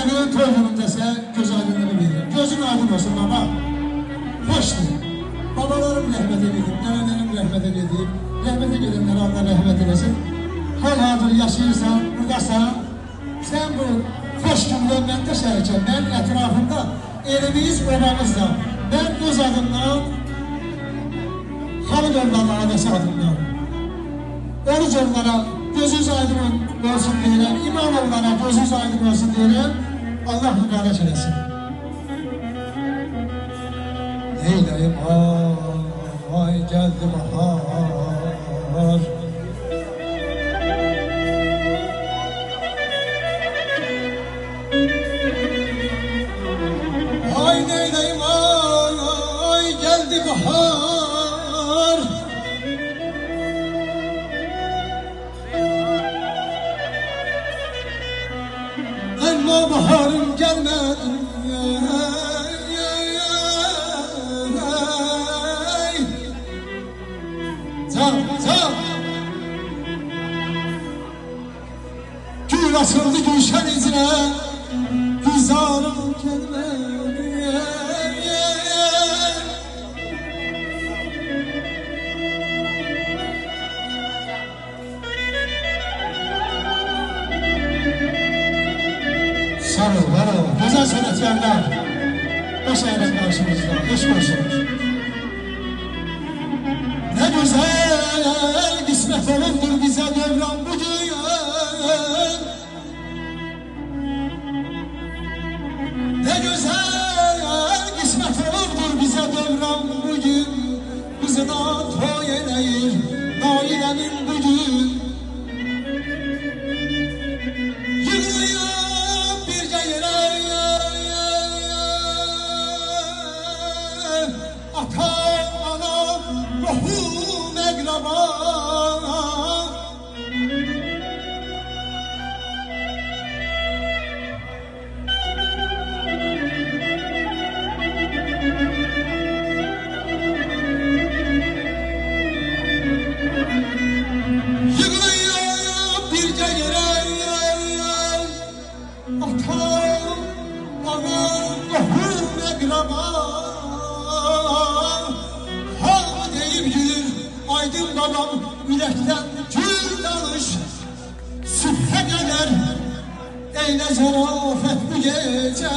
səni toy günündəsə göz aydınlığı verir. Gözün aydın olsun baba. Xoşdur. Babalarım rəhmət edib, nənələrim rəhmət edib. Rəhmətə gedənlərə Allah rəhmət eləsin. Hal-hazır yaşayırsan, buradasan. Sən bu xoş gündə məndə şərikən, mənim ətrafımda elimiz, obamızda. Mən öz adımdan, Hamid onlarla adəsi adımdan. Oruc onlara gözünüz aydın olsun deyirəm, İmam onlara gözünüz aydın olsun deyirəm. Allah mübarək eləsin. Eyləyim ay gəldi bahar. Ay neyləyim ay geldi bahar. Ama baharım gelmedi. Gül açıldı gülşen izine, güzarım gelmedi. Sağ ol, var ol. Güzel sanatkarlar. Baş ayran karşımızda. Hoş olsunuz. Ne güzel kısmet olundur bize devran bugün. Ne güzel kısmet olundur bize devran bugün. Kızına toy eleyir Naile'nin bugün. Yığılıyor bir yere ata, ana, ruhum, ekraba. Ha deyip gülür aydın babam, yürekten gül dalış. Sübhe kadar eyle zarafet bu gece.